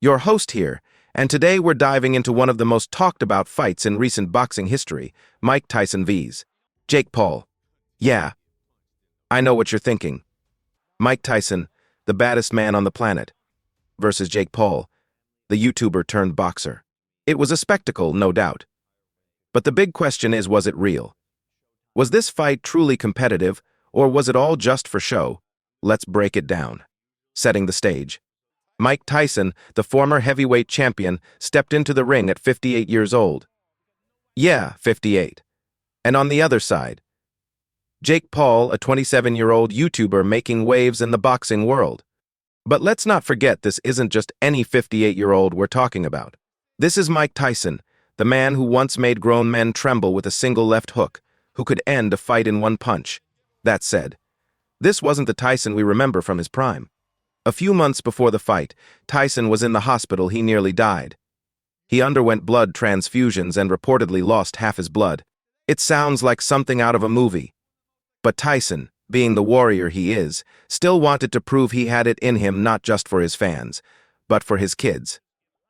your host here, and today we're diving into one of the most talked about fights in recent boxing history, Mike Tyson vs. Jake Paul. Yeah, I know what you're thinking. Mike Tyson, the baddest man on the planet, versus Jake Paul, the YouTuber turned boxer. It was a spectacle, no doubt. But the big question is, was it real? Was this fight truly competitive, or was it all just for show? Let's break it down. Setting the stage. Mike Tyson, the former heavyweight champion, stepped into the ring at 58 years old. Yeah, 58. And on the other side, Jake Paul, a 27-year-old YouTuber making waves in the boxing world. But let's not forget, this isn't just any 58-year-old we're talking about. This is Mike Tyson, the man who once made grown men tremble with a single left hook, who could end a fight in one punch. That said, this wasn't the Tyson we remember from his prime. A few months before the fight, Tyson was in the hospital. He nearly died. He underwent blood transfusions and reportedly lost half his blood. It sounds like something out of a movie. But Tyson, being the warrior he is, still wanted to prove he had it in him, not just for his fans, but for his kids.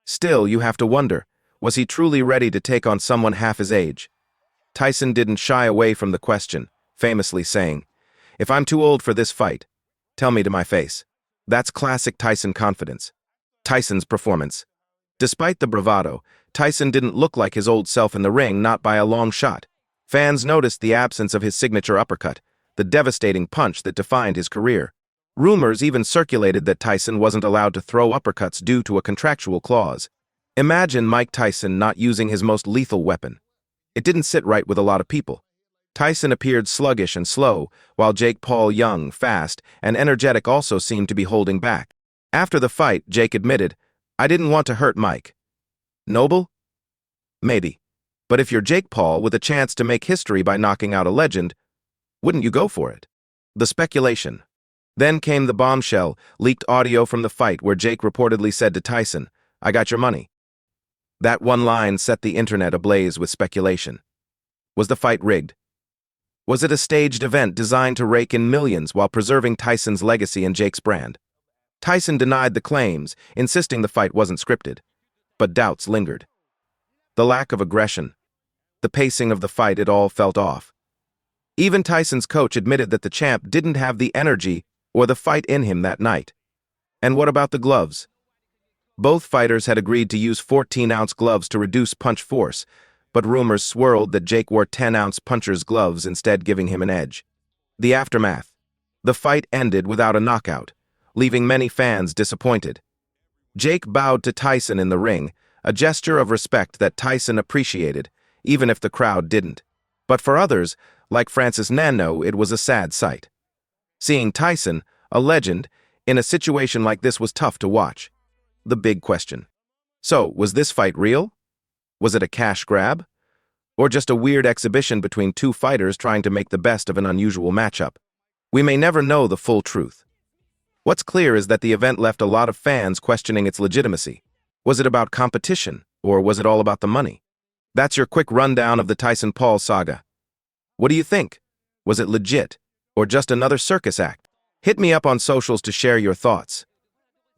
Still, you have to wonder, was he truly ready to take on someone half his age? Tyson didn't shy away from the question, famously saying, "If I'm too old for this fight, tell me to my face." That's classic Tyson confidence. Tyson's performance. Despite the bravado, Tyson didn't look like his old self in the ring, not by a long shot. Fans noticed the absence of his signature uppercut, the devastating punch that defined his career. Rumors even circulated that Tyson wasn't allowed to throw uppercuts due to a contractual clause. Imagine Mike Tyson not using his most lethal weapon. It didn't sit right with a lot of people. Tyson appeared sluggish and slow, while Jake Paul, young, fast, and energetic, also seemed to be holding back. After the fight, Jake admitted, "I didn't want to hurt Mike." Noble? Maybe. But if you're Jake Paul with a chance to make history by knocking out a legend, wouldn't you go for it? The speculation. Then came the bombshell, leaked audio from the fight where Jake reportedly said to Tyson, "I got your money." That one line set the internet ablaze with speculation. Was the fight rigged? Was it a staged event designed to rake in millions while preserving Tyson's legacy and Jake's brand? Tyson denied the claims, insisting the fight wasn't scripted. But doubts lingered. The lack of aggression, the pacing of the fight, it all felt off. Even Tyson's coach admitted that the champ didn't have the energy or the fight in him that night. And what about the gloves? Both fighters had agreed to use 14-ounce gloves to reduce punch force, but rumors swirled that Jake wore 10-ounce puncher's gloves, instead giving him an edge. The aftermath. The fight ended without a knockout, leaving many fans disappointed. Jake bowed to Tyson in the ring, a gesture of respect that Tyson appreciated, even if the crowd didn't. But for others, like Francis Ngannou, it was a sad sight. Seeing Tyson, a legend, in a situation like this was tough to watch. The big question. So, was this fight real? Was it a cash grab? Or just a weird exhibition between two fighters trying to make the best of an unusual matchup? We may never know the full truth. What's clear is that the event left a lot of fans questioning its legitimacy. Was it about competition, or was it all about the money? That's your quick rundown of the Tyson-Paul saga. What do you think? Was it legit, or just another circus act? Hit me up on socials to share your thoughts.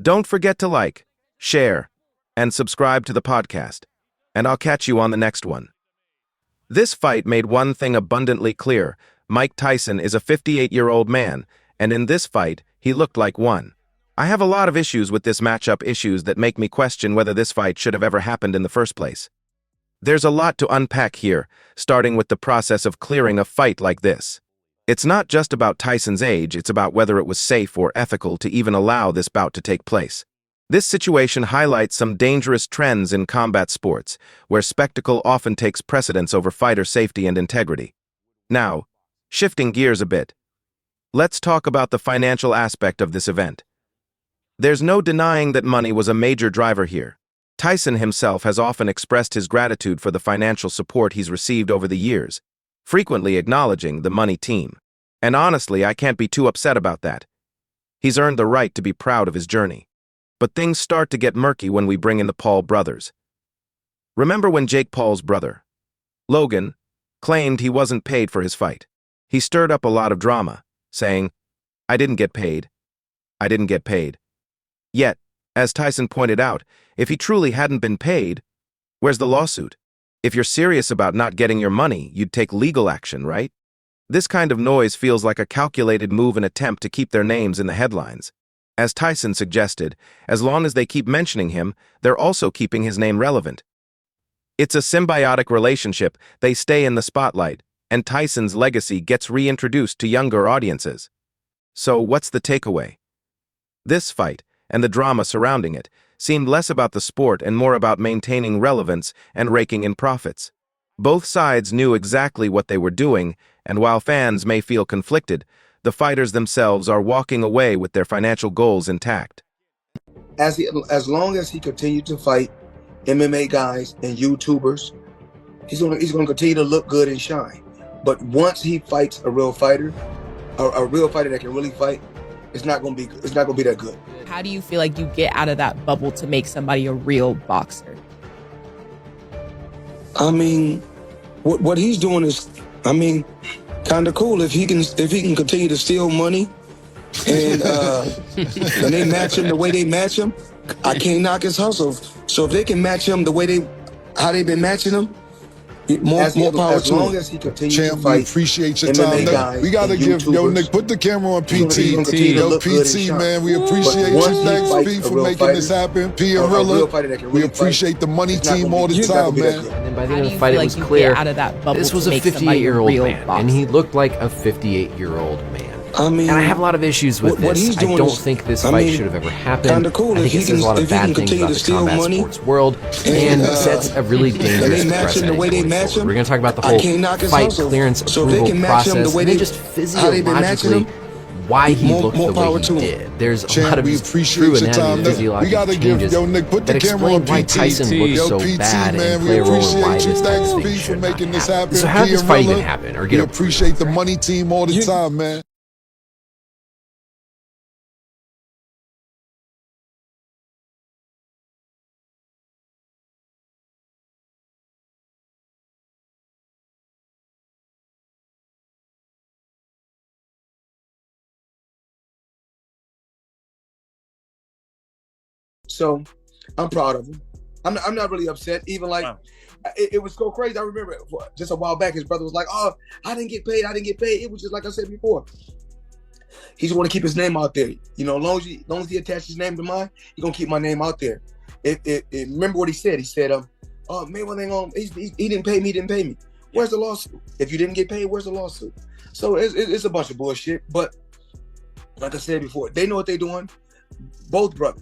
Don't forget to like, share, and subscribe to the podcast. And I'll catch you on the next one. This fight made one thing abundantly clear. Mike Tyson is a 58-year-old man, and in this fight, he looked like one. I have a lot of issues with this matchup, issues that make me question whether this fight should have ever happened in the first place. There's a lot to unpack here, starting with the process of clearing a fight like this. It's not just about Tyson's age, it's about whether it was safe or ethical to even allow this bout to take place. This situation highlights some dangerous trends in combat sports, where spectacle often takes precedence over fighter safety and integrity. Now, shifting gears a bit, let's talk about the financial aspect of this event. There's no denying that money was a major driver here. Tyson himself has often expressed his gratitude for the financial support he's received over the years, frequently acknowledging the money team. And honestly, I can't be too upset about that. He's earned the right to be proud of his journey. But things start to get murky when we bring in the Paul brothers. Remember when Jake Paul's brother, Logan, claimed he wasn't paid for his fight? He stirred up a lot of drama, saying, "I didn't get paid. I didn't get paid." Yet, As Tyson pointed out, if he truly hadn't been paid, where's the lawsuit? If you're serious about not getting your money, you'd take legal action, right? This kind of noise feels like a calculated move and attempt to keep their names in the headlines. As Tyson suggested, as long as they keep mentioning him, they're also keeping his name relevant. It's a symbiotic relationship. They stay in the spotlight, and Tyson's legacy gets reintroduced to younger audiences. So what's the takeaway? This fight, and the drama surrounding it, seemed less about the sport and more about maintaining relevance and raking in profits. Both sides knew exactly what they were doing, and while fans may feel conflicted, the fighters themselves are walking away with their financial goals intact. As long as he continued to fight MMA guys and YouTubers, he's gonna continue to look good and shine. But once he fights a real fighter, a real fighter that can really fight, it's not gonna be that good. How do you feel like you get out of that bubble to make somebody a real boxer? I mean, what he's doing is, kind of cool. If he can continue to steal money, and when they match him the way they match him, I can't knock his hustle. So if they can match him the way how they've been matching him, more power to him. As long as he continues to fight, we appreciate your time. We gotta give Nick, put the camera on PT. PT, man, we appreciate you. Thanks, P, for making this happen. P and Rilla, we appreciate the money team all the time, man. And then by the end of the fight, it was clear this was a 58-year-old man, and he looked like a 58-year-old man. And I have a lot of issues with this. I don't think this fight should have ever happened. Cool. I think it says a lot of bad things about the combat sports world and sets a really dangerous precedent going forward. We're going to talk about the whole fight clearance approval process and then just physiologically why he looked the way he did. There's a lot of true anatomy physiological changes that explain why Tyson looked so bad and play a role in why this type of thing should not happen. So how did this fight even happen? Or we appreciate the money team all the time, man. So I'm proud of him. I'm not really upset. Even like it was so crazy. I remember just a while back, his brother was like, "Oh, I didn't get paid. It was just like I said before. He just want to keep his name out there. You know, as long as he attached his name to mine, he gonna keep my name out there. Remember what he said? He said, "Oh, Mayweather ain't gonna. He didn't pay me. He didn't pay me. Where's the lawsuit? If you didn't get paid, where's the lawsuit?" So it's a bunch of bullshit. But like I said before, they know what they're doing. Both brothers.